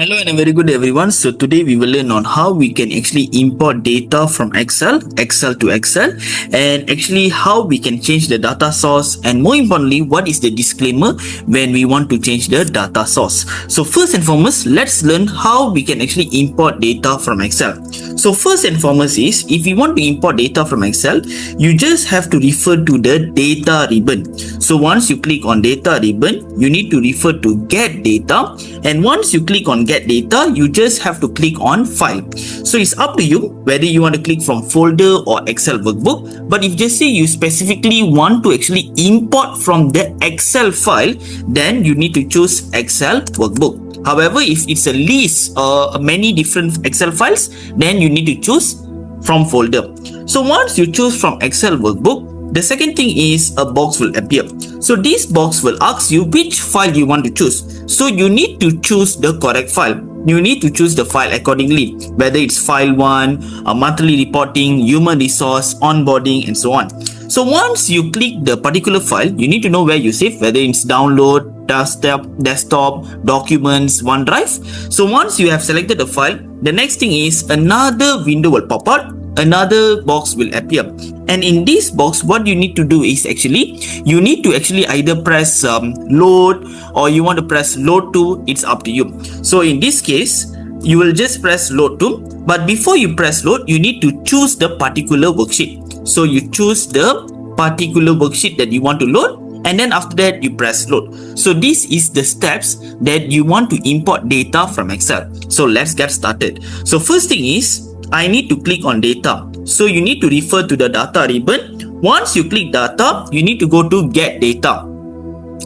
Hello and a very good everyone. So today we will learn on how we can actually import data from Excel to Excel, and actually how we can change the data source, and more importantly what is the disclaimer when we want to change the data source. So first and foremost, let's learn how we can actually import data from Excel. So first and foremost is, if you want to import data from Excel, you just have to refer to the data ribbon. So once you click on data ribbon, you need to refer to get data, and once you click on get data, you just have to click on file. So it's up to you whether you want to click from folder or Excel workbook, but if just say you specifically want to actually import from the Excel file, then you need to choose Excel workbook. However, if it's a list or many different Excel files, then you need to choose from folder. So once you choose from Excel workbook, the second thing is a box will appear. So this box will ask you which file you want to choose. So you need to choose the correct file. You need to choose the file accordingly, whether it's file 1, monthly reporting, human resource, onboarding, and so on. So once you click the particular file, you need to know where you save, whether it's download, desktop, documents, OneDrive. So once you have selected the file, the next thing is another window will pop out. Another box will appear, and in this box what you need to do is you need to either press load, or you want to press load to. It's up to you. So in this case you will just press load to, but before you press load you need to choose the particular worksheet. So you choose the particular worksheet that you want to load, and then after that you press load. So this is the steps that you want to import data from Excel. So let's get started. So first thing is, I need to click on data. So you need to refer to the data ribbon. Once you click data, you need to go to get data,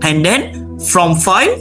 and then from file,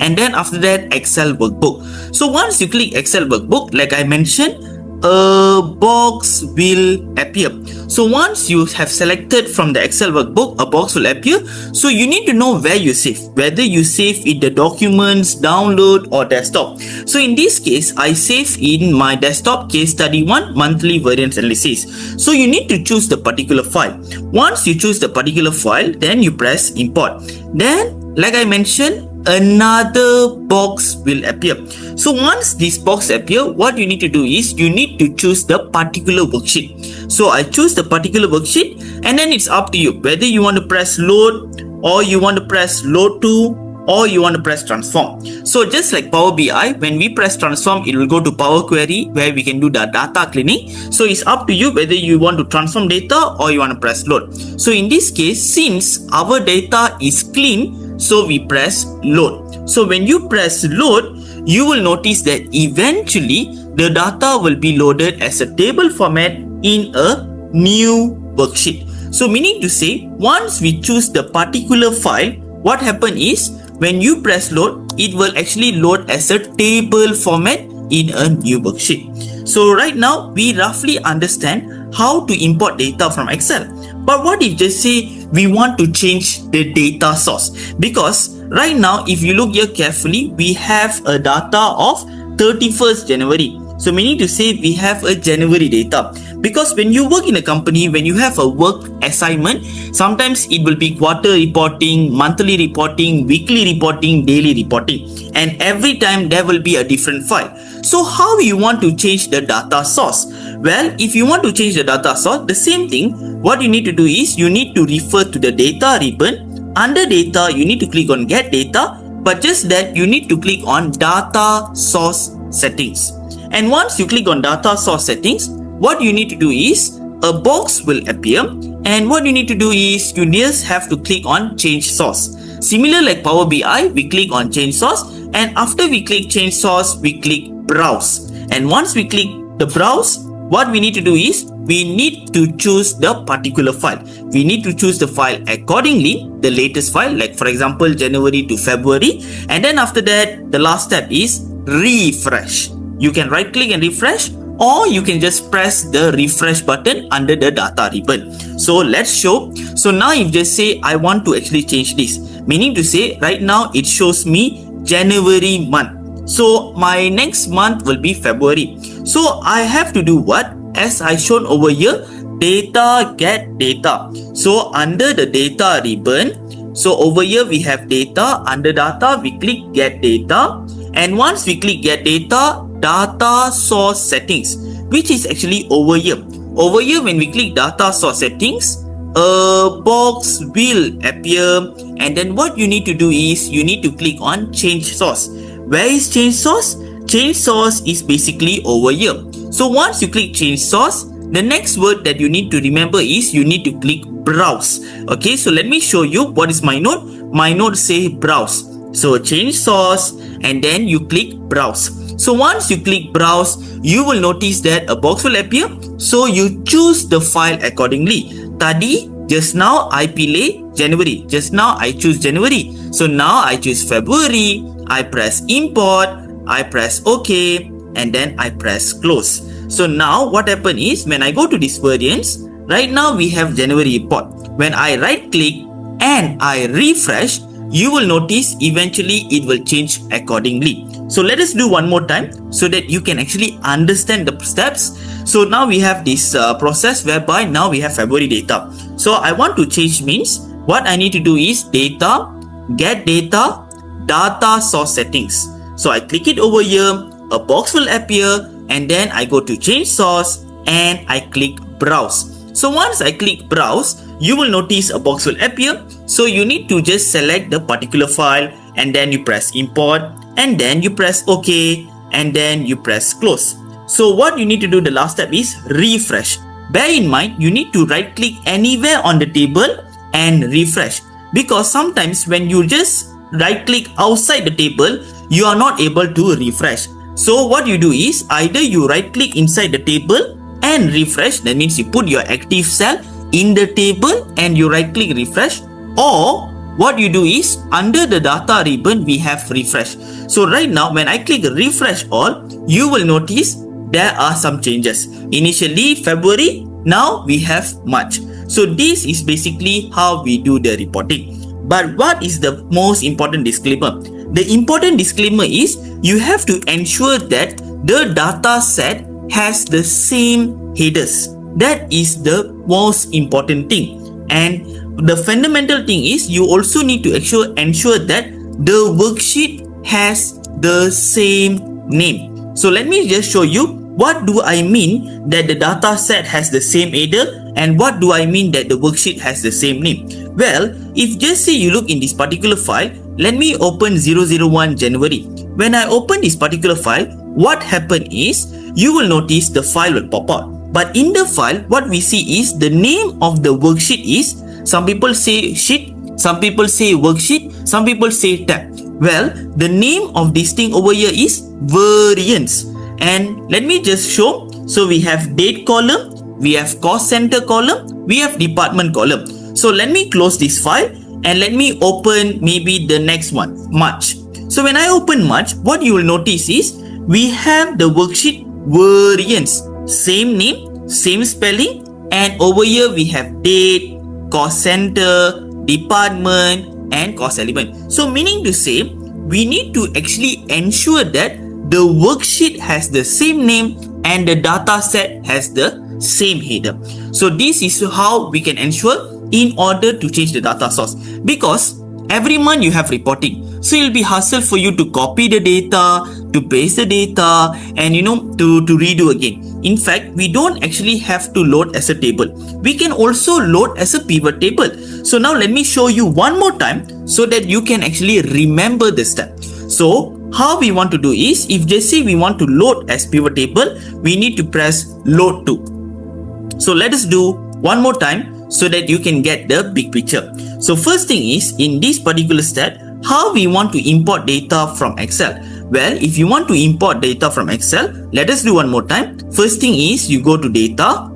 and then after that Excel workbook. So once you click Excel workbook, like I mentioned, a box will appear. So once you have selected from the Excel workbook, a box will appear. So you need to know where you save, whether you save in the documents, download, or desktop. So in this case, I save in my desktop case study 1 monthly variance analysis. So you need to choose the particular file. Once you choose the particular file, then you press import. Then, like I mentioned, another box will appear. So once this box appear, what you need to do is you need to choose the particular worksheet. So I choose the particular worksheet, and then it's up to you whether you want to press load, or you want to press load to, or you want to press transform. So just like Power BI, when we press transform, it will go to Power Query where we can do the data cleaning. So it's up to you whether you want to transform data or you want to press load. So in this case, since our data is clean, so we press load. So when you press load, you will notice that eventually the data will be loaded as a table format in a new worksheet. So meaning to say, once we choose the particular file, what happens is when you press load, it will actually load as a table format in a new worksheet. So right now we roughly understand how to import data from Excel. But what if just say we want to change the data source? Because right now, if you look here carefully, we have a data of 31st January. So meaning to say we have a January data. Because when you work in a company, when you have a work assignment, sometimes it will be quarter reporting, monthly reporting, weekly reporting, daily reporting. And every time there will be a different file. So how you want to change the data source? Well, if you want to change the data source, the same thing, what you need to do is you need to refer to the data ribbon. Under data, you need to click on get data, but just that you need to click on data source settings. And once you click on data source settings, what you need to do is a box will appear, and what you need to do is you just have to click on change source. Similar like Power BI, we click on change source, and after we click change source, we click browse. And once we click the browse, what we need to do is we need to choose the particular file. We need to choose the file accordingly, the latest file, like for example January to February, and then after that the last step is refresh. You can right click and refresh, or you can just press the refresh button under the data ribbon. So let's show. So now if just say I want to actually change this, meaning to say right now it shows me January month. So my next month will be February. So I have to do what? As I shown over here, data get data. So under the data ribbon, so over here we have data. Under data we click get data, And once we click get data, data source settings, which is actually over here. Over here, when we click data source settings, a box will appear, and then what you need to do is you need to click on change source. Where is change source? Change source is basically over here. So once you click change source, the next word that you need to remember is you need to click browse. Okay, so let me show you what is my node. My node say browse. So change source, and then you click browse. So once you click browse, you will notice that a box will appear. So you choose the file accordingly. Tadi, just now I pilih January. Just now I choose January. So now I choose February. I press import. I press OK, and then I press close. So now what happened is when I go to this variance, right now we have January import. When I right click and I refresh, you will notice eventually it will change accordingly. So let us do one more time so that you can actually understand the steps. So now we have this process whereby now we have February data. So I want to change means what I need to do is data, get data, data source settings. So I click it over here, a box will appear, and then I go to change source and I click browse. So once I click browse, you will notice a box will appear. So you need to just select the particular file, and then you press import, and then you press OK, and then you press close. So what you need to do, the last step is refresh. Bear in mind, you need to right click anywhere on the table and refresh, because sometimes when you just right click outside the table, you are not able to refresh. So what you do is either you right click inside the table and refresh, that means you put your active cell in the table and you right click refresh, or what you do is under the data ribbon we have refresh. So right now when I click refresh all, you will notice there are some changes. Initially February, now we have March. So this is basically how we do the reporting. But what is the most important disclaimer? The important disclaimer is you have to ensure that the data set has the same headers. That is the most important thing. And the fundamental thing is you also need to ensure that the worksheet has the same name. So let me just show you what do I mean that the data set has the same header, and what do I mean that the worksheet has the same name. Well, if just say you look in this particular file, let me open 001 January. When I open this particular file, what happened is you will notice the file will pop out. But in the file, what we see is the name of the worksheet is, some people say sheet, some people say worksheet, some people say tab. Well, the name of this thing over here is variance. And let me just show. So we have date column, we have cost center column, we have department column. So let me close this file and let me open maybe the next one, March. So when I open March, what you will notice is we have the worksheet variance, same name, same spelling, and over here we have date, cost center, department, and cost element. So meaning to say, we need to actually ensure that the worksheet has the same name and the data set has the same header. So this is how we can ensure in order to change the data source, because every month you have reporting, so it will be hassle for you to copy the data, to paste the data, and to redo again. In fact, we don't actually have to load as a table. We can also load as a pivot table. So now let me show you one more time so that you can actually remember the step. So how we want to do is, if just say we want to load as pivot table, we need to press load to. So let us do one more time so that you can get the big picture. So first thing is, in this particular step, how we want to import data from Excel. Well, if you want to import data from Excel, let us do one more time. First thing is you go to data.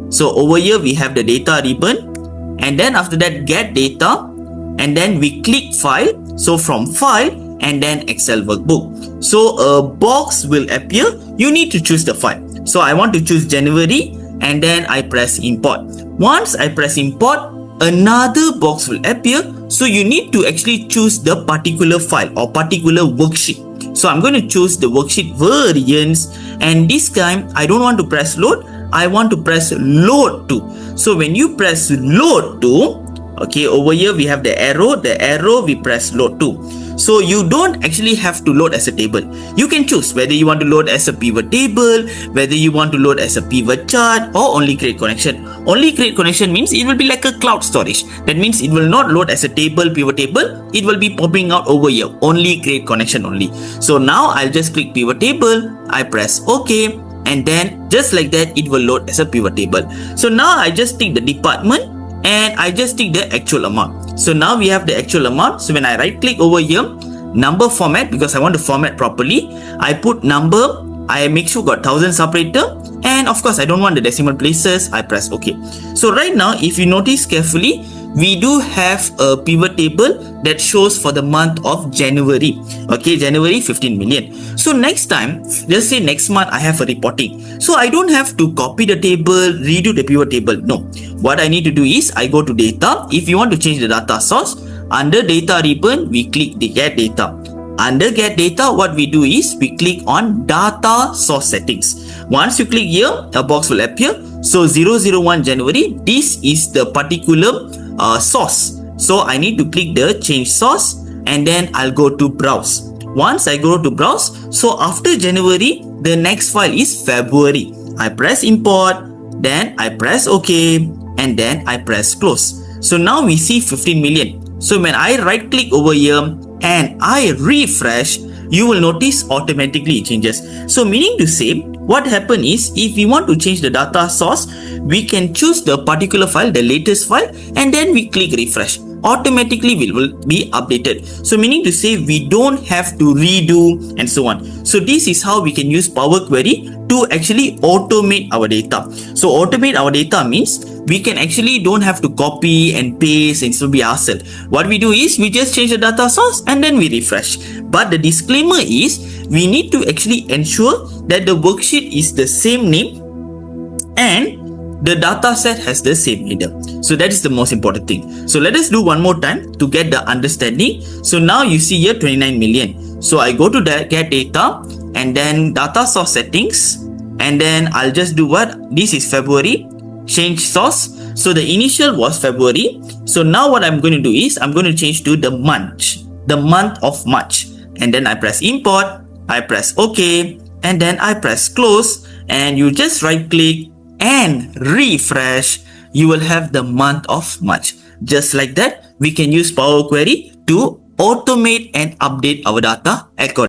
So over here we have the data ribbon, and then after that get data, and then we click file. So from file and then Excel workbook. So a box will appear. You need to choose the file. So I want to choose January, and then I press import. Once I press import, another box will appear. So you need to actually choose the particular file or particular worksheet. So I'm going to choose the worksheet variance, and this time I don't want to press load, I want to press load to. So when you press load to, okay, over here we have the arrow we press load to. So you don't actually have to load as a table. You can choose whether you want to load as a pivot table, whether you want to load as a pivot chart, or only create connection. Only create connection means it will be like a cloud storage. That means it will not load as a table, pivot table. It will be popping out over here. Only create connection only. So now I'll just click pivot table. I press OK. And then just like that, it will load as a pivot table. So now I just take the department and I just take the actual amount. So now we have the actual amount. So when I right click over here, number format, because I want to format properly, I put number, I make sure got 1000 separator, and of course I don't want the decimal places. I press OK. So right now, if you notice carefully, we do have a pivot table that shows for the month of January. Okay, January 15 million. So next time, let's say next month I have a reporting. So I don't have to copy the table, redo the pivot table. No. What I need to do is I go to data. If you want to change the data source, under data ribbon, we click the get data. Under get data, what we do is we click on data source settings. Once you click here, a box will appear. So 001 January, this is the particular source. So I need to click the change source and then I'll go to browse. Once I go to browse, so after January, the next file is February. I press import, then I press OK, and then I press close. So now we see 15 million. So when I right click over here and I refresh, you will notice automatically it changes. So meaning to say, what happen is if we want to change the data source, we can choose the particular file, the latest file, and then we click refresh. Automatically we will be updated. So meaning to say we don't have to redo and so on. So this is how we can use Power Query to actually automate our data. So automate our data means we can actually don't have to copy and paste and so be ourselves. What we do is we just change the data source and then we refresh. But the disclaimer is we need to actually ensure that the worksheet is the same name and the data set has the same header. So that is the most important thing. So let us do one more time to get the understanding. So now you see here 29 million. So I go to the get data and then data source settings, and then I'll just do what? This is February. Change source. So the initial was February. So now what I'm going to do is I'm going to change to the month of March. And then I press import, I press OK, and then I press close, and you just right click and refresh. You will have the month of March. Just like that, we can use Power Query to automate and update our data accordingly.